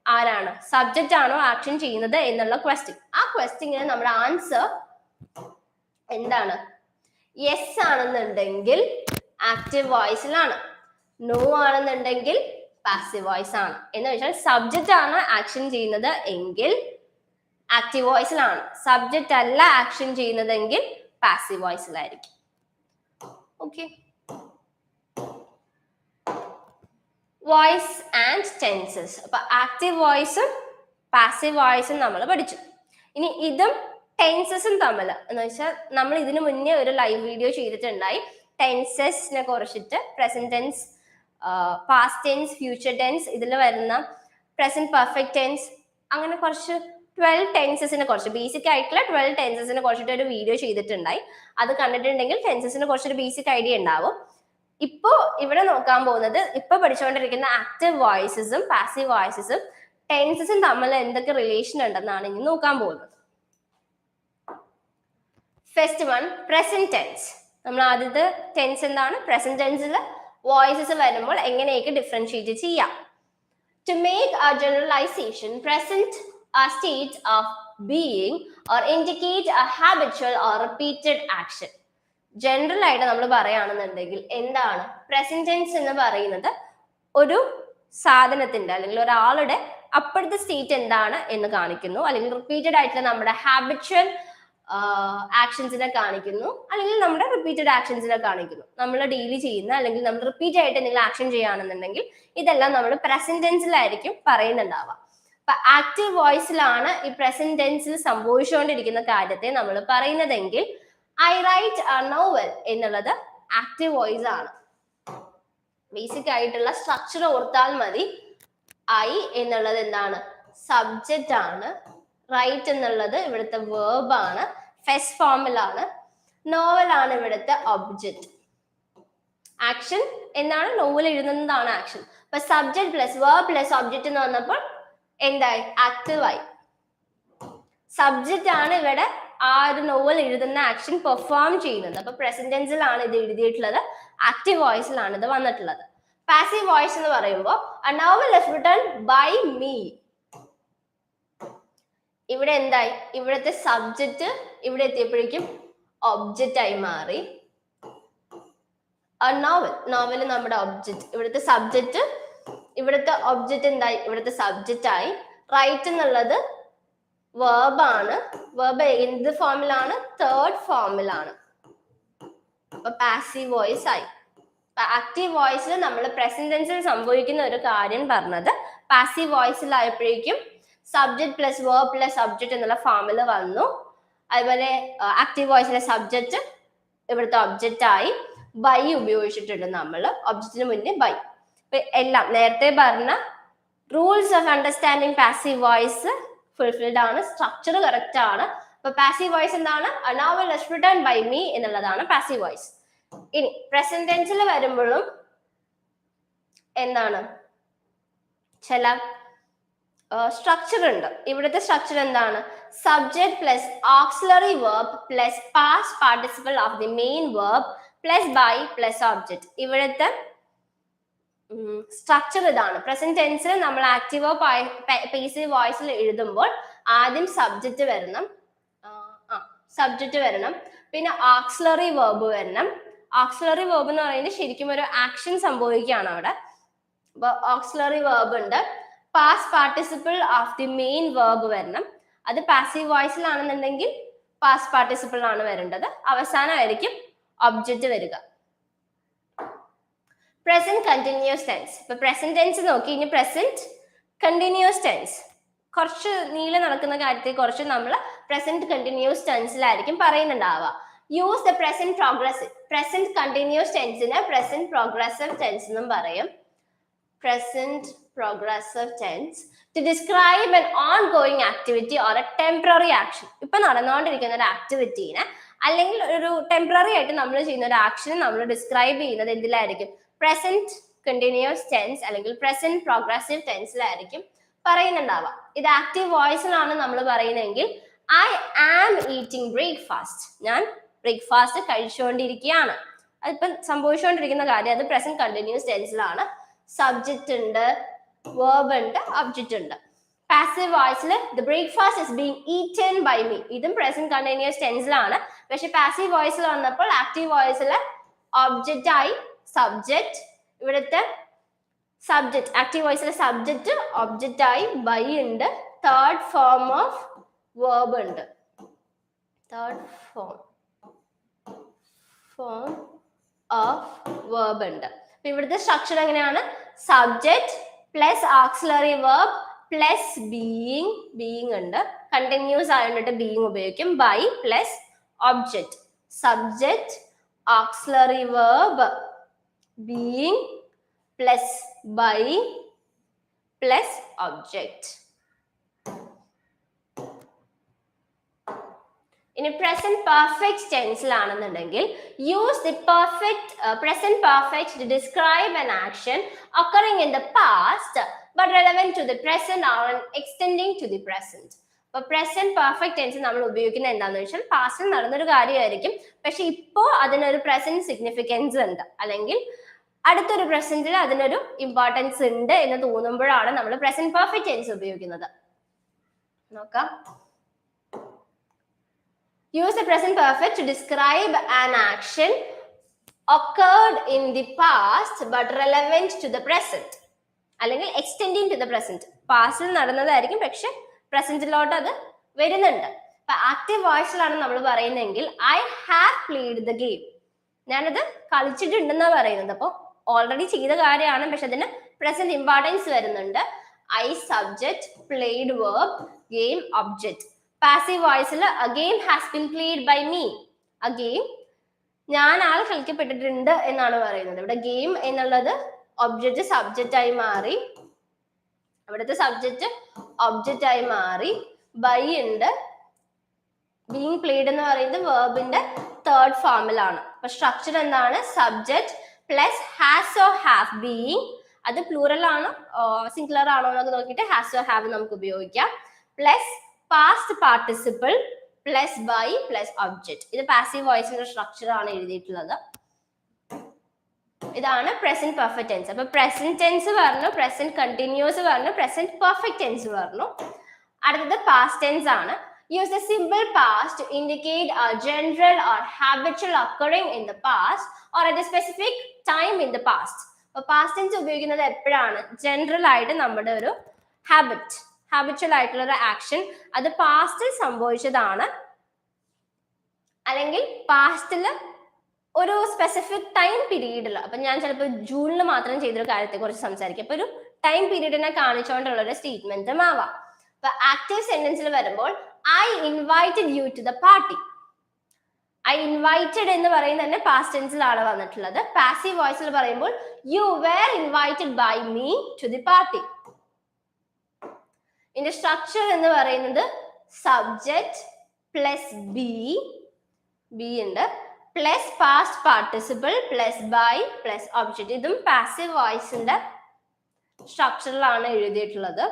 ആരാണ്? സബ്ജക്റ്റ് ആണോ ആക്ഷൻ ചെയ്യുന്നത് എന്നുള്ള ക്വസ്റ്റ്യൻ. ആ ക്വസ്റ്റ്യന് നമ്മുടെ ആൻസർ എന്താണ്? യെസ് ആണെന്നുണ്ടെങ്കിൽ ആക്റ്റീവ് വോയിസിലാണ്, നോ ആണെന്നുണ്ടെങ്കിൽ പാസീവ് വോയിസ് ആണ്. എന്ന് വെച്ചാൽ സബ്ജക്റ്റ് ആണ് ആക്ഷൻ ചെയ്യുന്നത് എങ്കിൽ ആക്റ്റീവ് വോയിസിലാണ്. സബ്ജക്റ്റ് അല്ല ആക്ഷൻ ചെയ്യുന്നതെങ്കിൽ പാസീവ് വോയിസിലായിരിക്കും. Okay, voice and tenses. അപ്പൊ ആക്റ്റീവ് വോയിസും പാസീവ് വോയിസും നമ്മൾ പഠിച്ചു. ഇനി ഇതും ടെൻസസും തമ്മിൽ എന്ന് വെച്ചാൽ നമ്മൾ ഇതിനു മുന്നേ ഒരു ലൈവ് വീഡിയോ ചെയ്തിട്ടുണ്ടായി ടെൻസസിനെ കുറിച്ചിട്ട്. Present tense, past tense, future tense, ഇതിൽ വരുന്ന പ്രസന്റ് പെർഫെക്റ്റ് ടെൻസ്, അങ്ങനെ കുറച്ച് 12 ടെൻസസിനെ കുറിച്ച്, ബേസിക് ആയിട്ടുള്ള 12 ടെൻസസിനെ കുറിച്ചിട്ട് ഒരു വീഡിയോ ചെയ്തിട്ടുണ്ടായി. അത് കണ്ടിട്ടുണ്ടെങ്കിൽ ടെൻസസിനെ കുറിച്ചൊരു ബേസിക് ഐഡിയ ഉണ്ടാവും. ഇപ്പോ ഇവിടെ നോക്കാൻ പോകുന്നത്, ഇപ്പൊ പഠിച്ചുകൊണ്ടിരിക്കുന്ന ആക്റ്റീവ് വോയിസസും പാസീവ് വോയിസസും ടെൻസസും തമ്മിൽ എന്തൊക്കെ റിലേഷൻ ഉണ്ടെന്നാണ് ഇനി നോക്കാൻ പോകുന്നത്. First one, present tense. നമ്മൾ ആദ്യത്തെ ടെൻസ് എന്താണ്? പ്രസന്റ് ടെൻസിൽ വോയിസസ് വരുമ്പോൾ എങ്ങനെയൊക്കെ ഡിഫറൻഷിയേറ്റ് ചെയ്യാം. To make a generalization, present a state of being or indicate a habitual or repeated action. General ആയിട്ട് നമ്മൾ പറയുകയാണെന്നുണ്ടെങ്കിൽ എന്താണ് പ്രസന്റ് ടെൻസ് എന്ന് പറയുന്നത്? ഒരു സാധനത്തിന്റെ അല്ലെങ്കിൽ ഒരാളുടെ അപ്പോഴത്തെ സ്റ്റേറ്റ് എന്താണ് എന്ന് കാണിക്കുന്നു, അല്ലെങ്കിൽ റിപ്പീറ്റഡ് ആയിട്ടുള്ള നമ്മുടെ ഹാബിച്വൽ ആക്ഷൻസിനെ കാണിക്കുന്നു, അല്ലെങ്കിൽ നമ്മുടെ റിപ്പീറ്റഡ് ആക്ഷൻസിനെ കാണിക്കുന്നു. നമ്മൾ ഡെയിലി ചെയ്യുന്ന അല്ലെങ്കിൽ നമ്മൾ റിപ്പീറ്റ് ആയിട്ട് എന്തെങ്കിലും ആക്ഷൻ ചെയ്യുകയാണെന്നുണ്ടെങ്കിൽ ഇതെല്ലാം നമ്മൾ പ്രസന്റ് ടെൻസിലായിരിക്കും പറയുന്നുണ്ടാവുക. അപ്പൊ ആക്റ്റീവ് വോയിസിലാണ് ഈ പ്രസന്റ് ടെൻസിൽ സംഭവിച്ചുകൊണ്ടിരിക്കുന്ന കാര്യത്തെ നമ്മൾ പറയുന്നതെങ്കിൽ ഐ റൈറ്റ് എ നോവൽ എന്നുള്ളത് ആക്റ്റീവ് വോയിസ് ആണ്. ബേസിക് ആയിട്ടുള്ള സ്ട്രക്ചർ ഓർത്താൽ മതി. ഐ എന്നുള്ളത് എന്താണ്? സബ്ജക്റ്റ് ആണ്. റൈറ്റ് എന്നുള്ളത് ഇവിടുത്തെ വേർബ് ആണ്, ഫെസ്റ്റ് ഫോമിലാണ്. നോവൽ ആണ് ഇവിടുത്തെ ഒബ്ജക്റ്റ്. ആക്ഷൻ എന്താണ്? നോവൽ എഴുതുന്നതാണ് ആക്ഷൻ. അപ്പൊ subject plus verb plus object എന്ന് വന്നപ്പോൾ എന്തായി? ആക്റ്റീവ് ആയി. സബ്ജക്റ്റ് ആണ് ഇവിടെ ആ ഒരു നോവൽ എഴുതുന്ന ആക്ഷൻ പെർഫോം ചെയ്യുന്നത്. അപ്പൊ പ്രസന്റ് ടെൻസിലാണ് ഇത് എഴുതിയിട്ടുള്ളത്, ആക്റ്റീവ് വോയിസിലാണ് ഇത് വന്നിട്ടുള്ളത്. പാസീവ് വോയിസ് എന്ന് പറയുമ്പോൾ a novel is written by me. ഇവിടെ എന്തായി? ഇവിടുത്തെ സബ്ജക്റ്റ് ഇവിടെ എത്തിയപ്പോഴേക്കും ഒബ്ജക്റ്റ് ആയി മാറി. a novel, നോവൽ നമ്മുടെ ഒബ്ജക്റ്റ്, ഇവിടുത്തെ സബ്ജക്റ്റ്, ഇവിടുത്തെ ഒബ്ജക്റ്റ് എന്തായി? ഇവിടുത്തെ സബ്ജക്റ്റ് ആയി. റൈറ്റ് എന്നുള്ളത് വേർബ് ആണ്. വേർബ് എന്ത് ഫോമിലാണ്? തേർഡ് ഫോമിലാണ്. അപ്പൊ പാസീവ് വോയിസ് ആയി. ആക്റ്റീവ് വോയിസിൽ നമ്മൾ പ്രസന്റ് ടെൻസിൽ സംഭവിക്കുന്ന ഒരു കാര്യം പറഞ്ഞത്, പാസീവ് വോയിസിലായപ്പോഴേക്കും subject plus verb plus object എന്നുള്ള ഫോമിൽ വന്നു. അതുപോലെ ആക്റ്റീവ് വോയിസിലെ സബ്ജക്റ്റ് ഇവിടുത്തെ ഒബ്ജക്റ്റ് ആയി. ബൈ ഉപയോഗിച്ചിട്ടുണ്ട് നമ്മൾ, ഒബ്ജക്റ്റിന് മുന്നേ ബൈ. എല്ലാം നേരത്തെ പറഞ്ഞ rules of understanding passive voice fulfilled ആണ്, സ്ട്രക്ചർ കറക്റ്റ് ആണ്. അപ്പൊ പാസീവ് വോയിസ് എന്താണ്? a novel is written by me എന്നുള്ളതാണ് പാസീവ് വോയിസ്. ഇനി പ്രസന്റ് ടെൻസിൽ വരുമ്പോഴും എന്താണ്? ചില സ്ട്രക്ചർ ഉണ്ട്. ഇവിടുത്തെ സ്ട്രക്ചർ എന്താണ്? Subject plus auxiliary verb plus past participle of the main verb plus by plus object. ഇവിടുത്തെ സ്ട്രക്ചർ ഇതാണ്. പ്രസന്റ് ടെൻസിൽ നമ്മൾ ആക്റ്റീവോ പാസീവ് വോയിസിൽ എഴുതുമ്പോൾ ആദ്യം സബ്ജക്റ്റ് വരണം, പിന്നെ ഓക്സിലറി വേർബ് വരണം. ഓക്സിലറി വേർബ് എന്ന് പറയുന്നത് ശരിക്കും ഒരു ആക്ഷൻ സംഭവിക്കുകയാണ് അവിടെ. അപ്പൊ ഓക്സിലറി വേർബ് ഉണ്ട്. Past participle of the main verb വരണം. അത് പാസീവ് വോയിസിലാണെന്നുണ്ടെങ്കിൽ പാസ്റ്റ് പാർട്ടിസിപ്പിൾ ആണ് വരേണ്ടത്. അവസാനമായിരിക്കും ഒബ്ജക്റ്റ് വരിക. Present continuous tense. ഇപ്പൊ പ്രസന്റ് ടെൻസ് നോക്കി, ഇനി പ്രസന്റ് കണ്ടിന്യൂസ് ടെൻസ്. കുറച്ച് നീളെ നടക്കുന്ന കാര്യത്തെ കുറിച്ച് നമ്മൾ പ്രസന്റ് കണ്ടിന്യൂസ് ടെൻസിലായിരിക്കും പറയുന്നുണ്ടാവുക. Use the present progressive. Present continuous ടെൻസിന് പ്രസന്റ് പ്രോഗ്രസീവ് ടെൻസ് എന്നും പറയും. Present progressive tense to describe an ongoing activity or a temporary action. ഇപ്പൊ നടന്നുകൊണ്ടിരിക്കുന്ന ഒരു ആക്ടിവിറ്റീനെ അല്ലെങ്കിൽ ഒരു ടെമ്പററി ആയിട്ട് നമ്മൾ ചെയ്യുന്ന ഒരു ആക്ഷനെ നമ്മൾ ഡിസ്ക്രൈബ് ചെയ്യുന്നത് എന്തിലായിരിക്കും? പ്രസന്റ് കണ്ടിന്യൂസ് ടെൻസ് അല്ലെങ്കിൽ പ്രസന്റ് പ്രോഗ്രസീവ് ടെൻസിലായിരിക്കും പറയുന്നുണ്ടാവുക. ഇത് ആക്റ്റീവ് വോയിസിലാണ് നമ്മൾ പറയുന്നതെങ്കിൽ ഐ ആം ഈറ്റിംഗ് ബ്രേക്ക്ഫാസ്റ്റ്. ഞാൻ ബ്രേക്ക്ഫാസ്റ്റ് കഴിച്ചുകൊണ്ടിരിക്കുകയാണ്. അതിപ്പം സംഭവിച്ചുകൊണ്ടിരിക്കുന്ന കാര്യം, അത് പ്രസന്റ് കണ്ടിന്യൂസ് ടെൻസിലാണ്. സബ്ജക്റ്റ് ഉണ്ട്, വേർബ് ഉണ്ട്, ഒബ്ജക്റ്റ് ഉണ്ട്. പാസീവ് വോയിസിൽ the breakfast is being eaten by me. ഇതും പ്രസന്റ് കണ്ടിന്യൂസ് ടെൻസിലാണ്. പക്ഷെ പാസീവ് വോയിസിൽ വന്നപ്പോൾ ആക്റ്റീവ് വോയിസിൽ ഒബ്ജക്റ്റ് ആയി സബ്ജക്റ്റ്, ഇവിടുത്തെ സബ്ജക്റ്റ് ആക്റ്റീവ് വോയിസിലെ സബ്ജക്റ്റ് ഒബ്ജക്റ്റ് ആയി ബൈ ഉണ്ട്. തേർഡ് ഫോം ഓഫ് verb ഉണ്ട്. തേർഡ് ഫോം ഓഫ് verb ഉണ്ട്. അപ്പൊ ഇവിടുത്തെ സ്ട്രക്ചർ എങ്ങനെയാണ്? Subject plus auxiliary verb plus being ഉണ്ട്. കണ്ടിന്യൂസ് ആയിട്ട് ബീയിങ് ഉപയോഗിക്കും. By plus object. Subject auxiliary verb being plus by plus object. ഇനി present perfect ടെൻസിലാണെന്നുണ്ടെങ്കിൽ use the present perfect to describe an action occurring in the past but relevant to the present or extending to the present. അപ്പൊ പ്രസന്റ് പെർഫെക്റ്റ് ടെൻസ് നമ്മൾ ഉപയോഗിക്കുന്നത് എന്താണെന്ന് വെച്ചാൽ പാസ്റ്റിൽ നടന്നൊരു കാര്യമായിരിക്കും, പക്ഷെ ഇപ്പോ അതിനൊരു പ്രസന്റ് സിഗ്നിഫിക്കൻസ് ഉണ്ട്, അല്ലെങ്കിൽ അടുത്തൊരു പ്രസന്റിൽ അതിനൊരു ഇമ്പോർട്ടൻസ് ഉണ്ട് എന്ന് തോന്നുമ്പോഴാണ് നമ്മൾ പ്രസന്റ് പെർഫെക്റ്റ് ടെൻസ് ഉപയോഗിക്കുന്നത്. നോക്കാം. Use the present perfect to describe an action occurred in the past but relevant to the present, അല്ലെങ്കിൽ extending to the present. പാസ്റ്റിൽ നടന്നതായിരിക്കും, പക്ഷെ പ്രസന്റിലോട്ട് അത് വരുന്നുണ്ട്. അപ്പൊ ആക്റ്റീവ് വോയിസിലാണ് നമ്മൾ പറയുന്നതെങ്കിൽ I have played the game, ഞാനത് കളിച്ചിട്ടുണ്ടെന്നാണ് പറയുന്നത്. അപ്പോൾ ഓൾറെഡി ചെയ്ത കാര്യമാണ്, പക്ഷെ അതിന് പ്രസന്റ് ഇമ്പോർട്ടൻസ് വരുന്നുണ്ട്. I subject, played verb, game object. Passive വോയിസിൽ a game has been played by me. a game ഞാൻ കളിക്കപ്പെട്ടിട്ടുണ്ട് എന്നാണ് പറയുന്നത്. ഇവിടെ ഗെയിം എന്നുള്ളത് ഒബ്ജക്റ്റ് സബ്ജക്റ്റ് ആയി മാറി, അവിടുത്തെ സബ്ജക്റ്റ് ഒബ്ജക്റ്റ് ആയി മാറി. ബൈ ഉണ്ട്. ബീങ് പ്ലേഡ് എന്ന് പറയുന്നത് വേർബിന്റെ തേർഡ് ഫോമിലാണ്. അപ്പൊ സ്ട്രക്ചർ എന്താണ്? Subject plus has or have being, അത് പ്ലൂറൽ ആണോ സിംഗുലർ ആണോ എന്നൊക്കെ നോക്കിയിട്ട് ഹാസ് ഓർ ഹാവ് നമുക്ക് ഉപയോഗിക്കാം. Plus past participle plus by plus object. ഇത് പാസീവ് വോയിസിന്റെ സ്ട്രക്ചർ ആണ് എഴുതിയിട്ടുള്ളത്. ഇതാണ് പ്രസന്റ് പെർഫെക്റ്റ് ടെൻസ്. അപ്പൊ പ്രസന്റ് ടെൻസ് പറഞ്ഞു, പ്രസന്റ് കണ്ടിന്യൂസ് പറഞ്ഞു, പ്രസന്റ് പെർഫെക്റ്റ് ടെൻസ് പറഞ്ഞു. അടുത്തത് പാസ്റ്റ് ടെൻസ് ആണ്. Use the simple past to indicate a general or habitual occurring in the past or at a specific time in the past. അപ്പൊ പാസ്റ്റ് ടെൻസ് ഉപയോഗിക്കുന്നത് എപ്പോഴാണ്? ജനറൽ ആയിട്ട് നമ്മുടെ ഒരു ഹാബിച്വൽ ആയിട്ടുള്ള ഒരു ആക്ഷൻ അത് പാസ്റ്റിൽ സംഭവിച്ചതാണ്, അല്ലെങ്കിൽ പാസ്റ്റിൽ ഒരു സ്പെസിഫിക് ടൈം പീരീഡിൽ, അപ്പൊ ഞാൻ ചിലപ്പോൾ ജൂണിൽ മാത്രം ചെയ്തൊരു കാര്യത്തെ കുറിച്ച് സംസാരിക്കും, അപ്പൊ ഒരു ടൈം പീരീഡിനെ കാണിച്ചുകൊണ്ടുള്ള ഒരു സ്റ്റേറ്റ്മെന്റും ആവാം. അപ്പൊ ആക്റ്റീവ് സെന്റൻസിൽ വരുമ്പോൾ I invited you to the party. I invited എന്ന് പറയുന്നത് തന്നെ പാസ്റ്റ് ടെൻസിലാണ് വന്നിട്ടുള്ളത്. പാസീവ് വോയിസിൽ പറയുമ്പോൾ you were invited by me to the party. ഇതിന്റെ സ്ട്രക്ചർ എന്ന് പറയുന്നത് സബ്ജക്ട് പ്ലസ് ബി ഉണ്ട്, plus past participle plus by plus object. ഇതും പാസീവ് വോയിസിന്റെ സ്ട്രക്ചറിലാണ് എഴുതിയിട്ടുള്ളത്.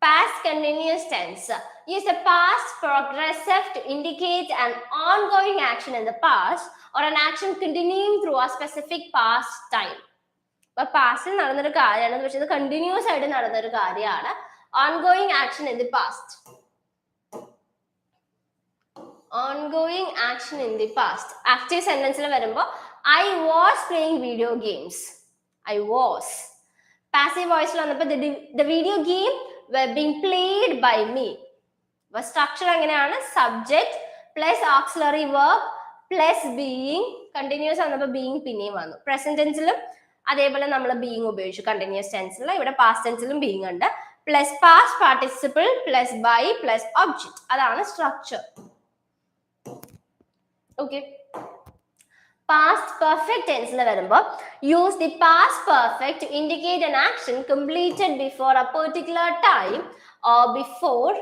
Past continuous tense. Use the past progressive to indicate an ongoing action in the past or an action continuing through a specific past time. But past il nadannoru karyana, പക്ഷേ ഇത് continuous ആയിട്ട് നടന്നൊരു കാര്യമാണ്. Ongoing action in the past. Ongoing action in the past. Active sentence il varumbo I was playing video games. I was. Passive voice il vannappo the video game were being played by me. The structure എങ്ങനെയാണ്? Subject plus auxiliary verb plus being. Continuous ആണപ്പോൾ ബീയിങ് പിന്നെയും വന്നു. പ്രസന്റ് ടെൻസിലും അതേപോലെ നമ്മൾ ബീയിങ് ഉപയോഗിച്ചു കണ്ടിന്യൂസ് ടെൻസിൽ. ഇവിടെ പാസ്റ്റ് ടെൻസിലും ബീയിങ് ഉണ്ട്. Plus past participle plus by plus object. അതാണ് structure. Okay. Past perfect tense ൽ വരുമ്പോൾ use the past perfect to indicate an action completed before a particular time or before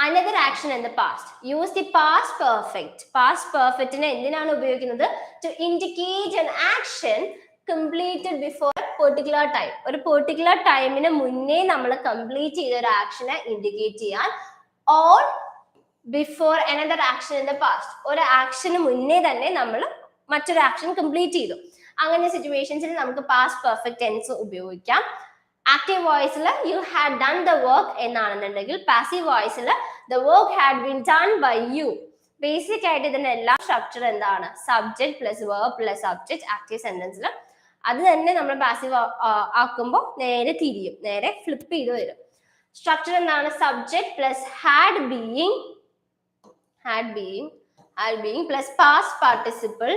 another action in the past. Use the past perfect. Past perfect നെ എന്തിനാണ് ഉപയോഗിക്കുന്നത്? To indicate an action completed before a particular time. ഒരു particular ടൈമിന് മുന്നേ നമ്മൾ കംപ്ലീറ്റ് ചെയ്ത ഒരു ആക്ഷനെ ഇൻഡിക്കേറ്റ് ചെയ്യാൻ, or before another action in the past. ഒരു ആക്ഷന് മുന്നേ തന്നെ നമ്മൾ മറ്റൊരു ആക്ഷൻ കംപ്ലീറ്റ് ചെയ്തു. അങ്ങനെ സിറ്റുവേഷൻസിൽ നമുക്ക് പാസ്റ്റ് പെർഫെക്റ്റ് ടെൻസ് ഉപയോഗിക്കാം. ആക്റ്റീവ് വോയിസിൽ you had done the work എന്നാണെന്നുണ്ടെങ്കിൽ, പാസീവ് വോയിസിൽ the work had been done by you. Basic ആയിട്ട് ഇതിന്റെ എല്ലാ സ്ട്രക്ചർ എന്താണ്? Subject plus verb plus object active സെന്റൻസിൽ. അത് തന്നെ നമ്മൾ പാസീവ് ആക്കുമ്പോൾ നേരെ തിരിയും, നേരെ ഫ്ലിപ്പ് ചെയ്ത് വരും. സ്ട്രക്ചർ എന്താണ്? Subject plus had being plus past participle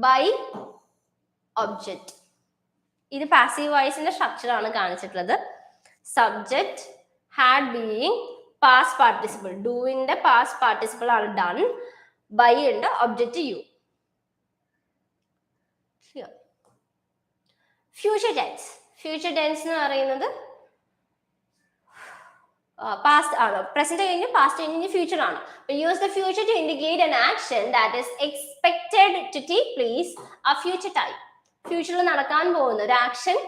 by object. ഇത് പാസീവ് വോയിസിന്റെ സ്ട്രക്ചർ ആണ് കാണിച്ചിട്ടുള്ളത്. Subject, had being, past participle, ഡൂവിന്റെ പാസ്റ്റ് പാർട്ടിസിപ്പിൾ ആണ് ഡൺ, ബൈ ഉണ്ട്, ഒബ്ജക്റ്റ് യു. ഫ്യൂച്ചർ ടെൻസ് എന്ന് പറയുന്നത് പാസ്റ്റ് ആണ്, പ്രസന്റ് കഴിഞ്ഞ് പാസ്റ്റ് കഴിഞ്ഞ് ഫ്യൂച്ചർ ആണ്. Use the future to indicate an action that is expected to take place a future time. ഫ്യൂച്ചറിൽ നടക്കാൻ പോകുന്ന ഒരു ആക്ഷൻ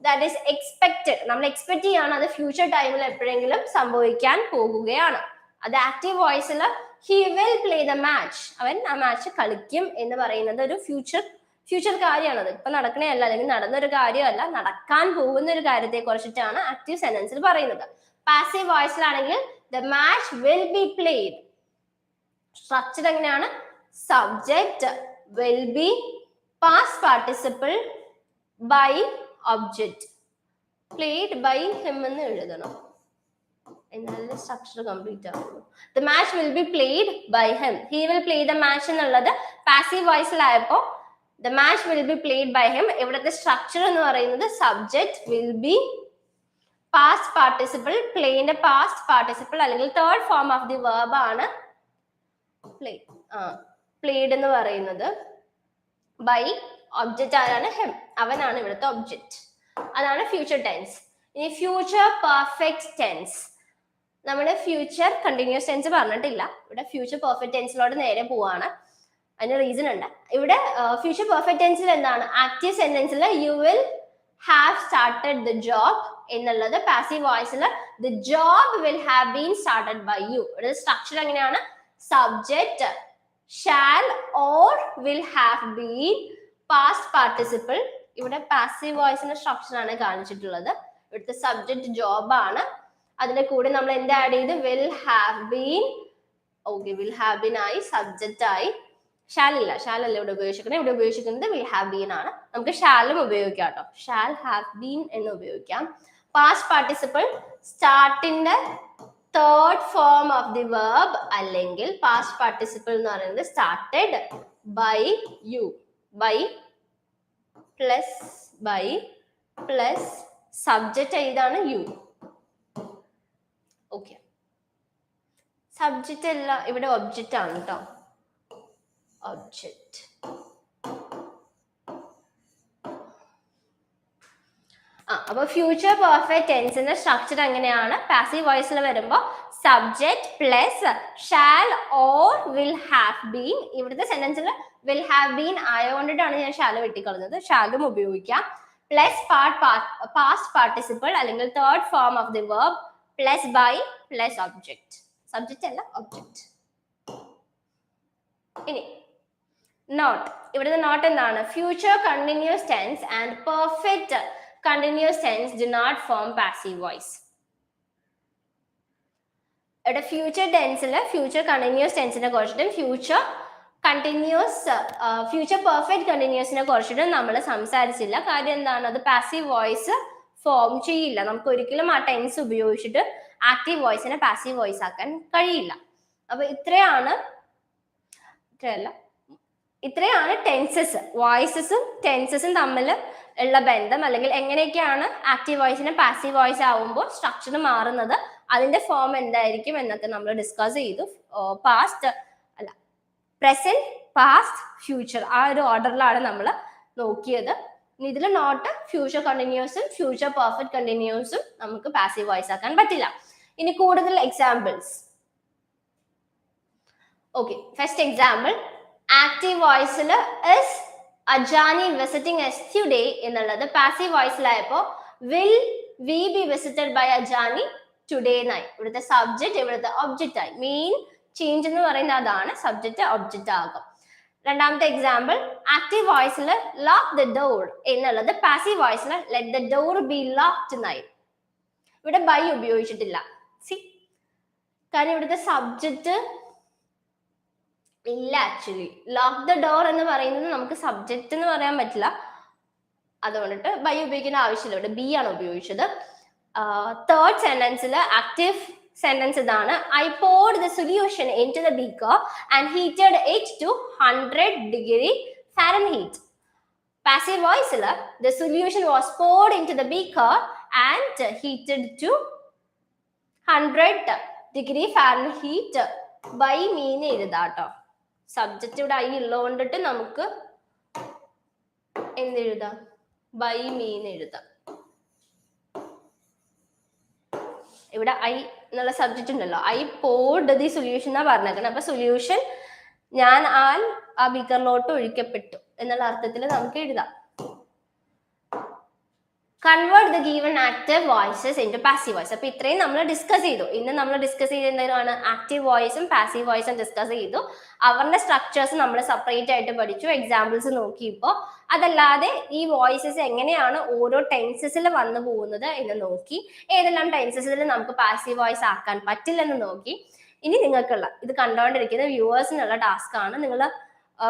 ദാറ്റ് ഈസ് എക്സ്പെക്റ്റഡ്, നമ്മൾ എക്സ്പെക്ട് ചെയ്യാണ് അത് ഫ്യൂച്ചർ ടൈമിൽ എപ്പോഴെങ്കിലും സംഭവിക്കാൻ പോകുകയാണ്. അത് ആക്റ്റീവ് വോയിസിൽ he will play the match, അവൻ ആ മാച്ച് കളിക്കും എന്ന് പറയുന്നത് ഒരു ഫ്യൂച്ചർ കാര്യമാണത്. ഇപ്പൊ നടക്കണേയല്ല, അല്ലെങ്കിൽ നടന്നൊരു കാര്യമല്ല, നടക്കാൻ പോകുന്ന ഒരു കാര്യത്തെ കുറിച്ചിട്ടാണ് ആക്റ്റീവ് സെന്റൻസിൽ പറയുന്നത്. പാസീവ് വോയിസിലാണെങ്കിൽ the match will be played. Structure എങ്ങനെയാണ്? Subject will be, past participle by object, played by him എന്ന് എഴുതണം, എന്നാലും സ്ട്രക്ചർ കംപ്ലീറ്റ് ആവുള്ളൂ. The match will be played by him, he will play the match എന്നുള്ളത് പാസീവ് വോയിസിലായപ്പോ the match will be played by him. ഇവിടുത്തെ സ്ട്രക്ചർ എന്ന് പറയുന്നത് subject will be, past participle, പ്ലേന്റെ പാസ്റ്റ് പാർട്ടിസിപ്പിൾ അല്ലെങ്കിൽ third form of the verb ആണ് പ്ലേഡ് എന്ന് പറയുന്നത്, ബൈ ഒബ്ജക്റ്റ് ആരാണ്? ഹിം, അവനാണ് ഇവിടുത്തെ ഒബ്ജക്റ്റ്. അതാണ് ഫ്യൂച്ചർ ടെൻസ്. ഇനി ഫ്യൂച്ചർ പെർഫെക്റ്റ് ടെൻസ്. നമ്മുടെ ഫ്യൂച്ചർ കണ്ടിന്യൂസ് ടെൻസ് പറഞ്ഞിട്ടില്ല, ഇവിടെ ഫ്യൂച്ചർ പെർഫെക്റ്റ് ടെൻസിലോട്ട് നേരെ പോവാണ്. അതിന് റീസൺ ഉണ്ട്. ഇവിടെ ഫ്യൂച്ചർ പെർഫെക്റ്റ് ടെൻസിൽ എന്താണ്? ആക്റ്റീവ് സെന്റൻസിൽ you will have started the job എന്നുള്ളത്, പാസീവ് വോയിസിൽ the job will have been started by you. ഇവിടെ സ്ട്രക്ചർ എങ്ങനെയാണ്? Subject shall or will have been, past participle. ഇവിടെ പാസീവ് വോയിസിന്റെ സ്ട്രക്ചർ ആണ് കാണിച്ചിട്ടുള്ളത്. ഇവിടുത്തെ സബ്ജക്ട് ജോബ് ആണ്, അതിന്റെ കൂടെ നമ്മൾ എന്ത് ആഡ് ചെയ്ത്? Will have been. Okay, will have been ആയി, സബ്ജക്റ്റ് ആയി. ഷാലല്ല ഇവിടെ ഉപയോഗിക്കുന്നത്, ഇവിടെ ഉപയോഗിക്കുന്നത് വിൽ ഹാവ് ബീൻ ആണ്. നമുക്ക് ഷാലും ഉപയോഗിക്കാം കേട്ടോ, ഷാൽ ഹാവ് ബീൻ എന്ന് ഉപയോഗിക്കാം. പാസ്റ്റ് പാർട്ടിസിപ്പിൾ സ്റ്റാർട്ടിന്റെ third form of the verb, അല്ലെങ്കിൽ പാസ്റ്റ് പാർട്ടിസിപ്പിൾ എന്ന് പറയുന്നത് started by you, by plus subject ഏതാണ്? യു. ഓക്കെ, സബ്ജക്റ്റ് അല്ല, ഇവിടെ ഒബ്ജക്റ്റ് ആണ് കേട്ടോ, ഒബ്ജക്റ്റ്. അപ്പൊ ഫ്യൂച്ചർ പെർഫെക്റ്റ് ടെൻസിന്റെ സ്ട്രക്ചർ എങ്ങനെയാണ്? പാസീവ് വോയിസിൽ വരുമ്പോൾ subject plus shall or will have been. ഇവിടുത്തെ സെന്റൻസിൽ വിൽ ഹാവ് ബീൻ ആയതുകൊണ്ടിട്ടാണ് ഞാൻ ഷാല് വെട്ടിക്കളഞ്ഞത്, ഷാലും ഉപയോഗിക്കാം. പ്ലസ് പാസ്റ്റ് പാർട്ടിസിപ്പിൾ അല്ലെങ്കിൽ third form of the verb, plus by, plus object. Subject അല്ല, ഒബ്ജക്റ്റ്. ഇനി നോട്ട്. ഇവിടുത്തെ നോട്ട് എന്താണ്? Future continuous tense and perfect continuous tense do not form passive voice. ഇവിടെ ഫ്യൂച്ചർ ടെൻസിൽ ഫ്യൂച്ചർ കണ്ടിന്യൂസ് ടെൻസിനെ കുറിച്ചിട്ടും ഫ്യൂച്ചർ പെർഫെക്റ്റ് കണ്ടിന്യൂസിനെ കുറിച്ചിട്ടും നമ്മൾ സംസാരിച്ചില്ല. കാര്യം എന്താണ്? അത് പാസീവ് വോയിസ് ഫോം ചെയ്യില്ല. നമുക്ക് ഒരിക്കലും ആ ടെൻസ് ഉപയോഗിച്ചിട്ട് ആക്റ്റീവ് വോയിസിനെ പാസീവ് വോയിസ് ആക്കാൻ കഴിയില്ല. അപ്പൊ ഇത്രയാണ് ടെൻസസ്, വോയിസസും ടെൻസസും തമ്മിൽ ഉള്ള ബന്ധം, അല്ലെങ്കിൽ എങ്ങനെയൊക്കെയാണ് ആക്റ്റീവ് വോയിസിന് പാസീവ് വോയിസ് ആവുമ്പോൾ സ്ട്രക്ചർ മാറുന്നത്, അതിന്റെ ഫോം എന്തായിരിക്കും എന്നൊക്കെ നമ്മൾ ഡിസ്കസ് ചെയ്തു. പ്രസന്റ്, പാസ്റ്റ്, ഫ്യൂച്ചർ, ആ ഒരു ഓർഡറിലാണ് നമ്മൾ നോക്കിയത്. ഇതിൽ നോട്ട് ഫ്യൂച്ചർ കണ്ടിന്യൂസും ഫ്യൂച്ചർ പെർഫെക്റ്റ് കണ്ടിന്യൂസും നമുക്ക് പാസീവ് വോയിസ് ആക്കാൻ പറ്റില്ല. ഇനി കൂടുതൽ examples. Okay, first example, active വോയിസിൽ is Ajani visiting us today എന്നുള്ളത് പാസീവ് വോയിസിലായപ്പോ will we be visited by Ajani today എന്നായി. ഇവിടുത്തെ സബ്ജക്ട് ഇവിടുത്തെ ഒബ്ജക്റ്റ് ആയി. മെയിൻ ചേഞ്ച് എന്ന് പറയുന്നത് അതാണ്, സബ്ജക്റ്റ് ഒബ്ജക്റ്റ് ആകും. രണ്ടാമത്തെ എക്സാമ്പിൾ, ആക്റ്റീവ് വോയിസിൽ ലോക്ക് ദ ഡോർ എന്നുള്ളത് പാസീവ് വോയിസിൽ let the door be locked എന്നായി. ഇവിടെ ബൈ ഉപയോഗിച്ചിട്ടില്ല. കാരണം ഇവിടുത്തെ സബ്ജക്റ്റ് ഇല്ല. ആക്ച്വലി ലോക്ക് ദ ഡോർ എന്ന് പറയുന്നത് നമുക്ക് സബ്ജക്റ്റ് എന്ന് പറയാൻ പറ്റില്ല. അതുകൊണ്ടിട്ട് ബൈ ഉപയോഗിക്കുന്ന ആവശ്യമില്ല, ഇവിടെ ബി ആണ് ഉപയോഗിച്ചത്. തേർഡ് സെന്റൻസിൽ ആക്റ്റീവ് സെന്റൻസ് ഇതാണ്. I poured the solution into the beaker and heated it to 100 degree Fahrenheit. Passive voice la the solution was poured into the beaker and heated to 100 degree Fahrenheit. By mean എഴുതാട്ടോ. സബ്ജക്റ്റ് ഇവിടെ ഐ ഉള്ളതുകൊണ്ടിട്ട് നമുക്ക് എന്തെഴുതാം, ബൈ മീൻ എഴുതാം. ഇവിടെ ഐ എന്നുള്ള സബ്ജക്റ്റ് ഉണ്ടല്ലോ, ഐ poured the solution എന്നാ പറഞ്ഞേക്കണം. അപ്പൊ സൊല്യൂഷൻ ഞാൻ ആ ബീക്കറിലോട്ട് ഒഴിക്കപ്പെട്ടു എന്നുള്ള അർത്ഥത്തിൽ നമുക്ക് എഴുതാം. Convert the given active voices into passive voice. അപ്പൊ ഇത്രയും നമ്മൾ ഡിസ്കസ് ചെയ്തു. ഇന്ന് നമ്മൾ ഡിസ്കസ് ചെയ്ത എന്താണ്, ആക്റ്റീവ് വോയിസും പാസീവ് വോയിസും ഡിസ്കസ് ചെയ്തു. അവരുടെ സ്ട്രക്ചേഴ്സ് നമ്മൾ സെപ്പറേറ്റ് ആയിട്ട് പഠിച്ചു, എക്സാമ്പിൾസ് നോക്കി. ഇപ്പോൾ അതല്ലാതെ ഈ വോയിസസ് എങ്ങനെയാണ് ഓരോ ടെൻസസിൽ വന്നു പോകുന്നത് എന്ന് നോക്കി. ഏതെല്ലാം ടെൻസസിൽ നമുക്ക് പാസീവ് വോയിസ് ആക്കാൻ പറ്റില്ലെന്ന് നോക്കി. ഇനി നിങ്ങൾക്കുള്ള ഇത് കണ്ടുകൊണ്ടിരിക്കുന്ന വ്യൂവേഴ്സിനുള്ള ടാസ്ക് ആണ്. നിങ്ങൾ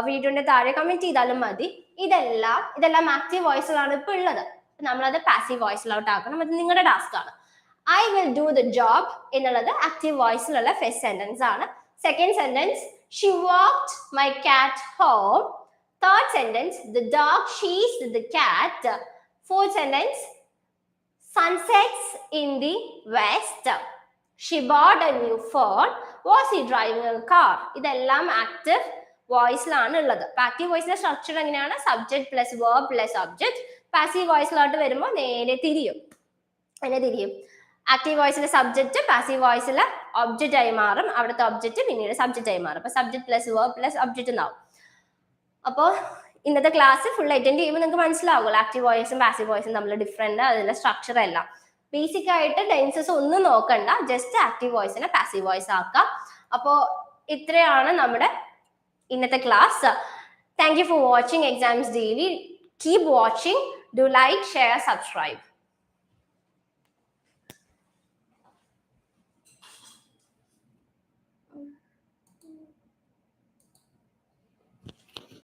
വീഡിയോന്റെ താഴെ കമന്റ് ചെയ്താലും മതി. ഇതെല്ലാം ആക്റ്റീവ് വോയിസിലാണ് ഇപ്പോൾ ഉള്ളത്. നമ്മളത് പാസീവ് വോയിസിലോട്ട് ആക്കണം. അത് നിങ്ങളുടെ ടാസ്ക് ആണ്. I will do the job എന്നുള്ളത് ആക്റ്റീവ് വോയിസിലുള്ള ഫസ്റ്റ് സെന്റൻസ് ആണ്. Second sentence she walked my cat home. Third sentence the dog chased the cat. Fourth sentence sunsets in the west. She bought a new phone. Was he driving a car? ഇതെല്ലാം ആക്റ്റീവ് വോയിസിലാണ് ഉള്ളത്. ആക്റ്റീവ് വോയിസിന്റെ സ്ട്രക്ചർ എങ്ങനെയാണ്, subject plus verb plus object. Passive വോയിസിലോട്ട് വരുമ്പോൾ നേരെ തിരിയും. ആക്റ്റീവ് വോയിസിലെ സബ്ജക്ട് പാസീവ് വോയിസിലെ ഒബ്ജക്റ്റ് ആയി മാറും. അവിടുത്തെ ഒബ്ജക്റ്റ് പിന്നീട് സബ്ജക്റ്റ് ആയി മാറും. അപ്പൊ subject plus verb plus object എന്നാവും. അപ്പോൾ ഇന്നത്തെ ക്ലാസ് ഫുൾ അറ്റൻഡ് ചെയ്യുമ്പോൾ നിങ്ങൾക്ക് മനസ്സിലാവുമല്ലോ ആക്റ്റീവ് വോയിസും പാസീവ് വോയിസും തമ്മിൽ ഡിഫറെന്റ്, അതിന്റെ സ്ട്രക്ചർ എല്ലാം. ബേസിക് ആയിട്ട് ടെൻസസ് ഒന്നും നോക്കണ്ട, ജസ്റ്റ് ആക്റ്റീവ് വോയിസിനെ പാസീവ് വോയിസ് ആക്കാം. അപ്പോൾ ഇത്രയാണ് നമ്മുടെ ഇന്നത്തെ class. Thank you for watching exams daily. Keep watching. Do like, share, subscribe.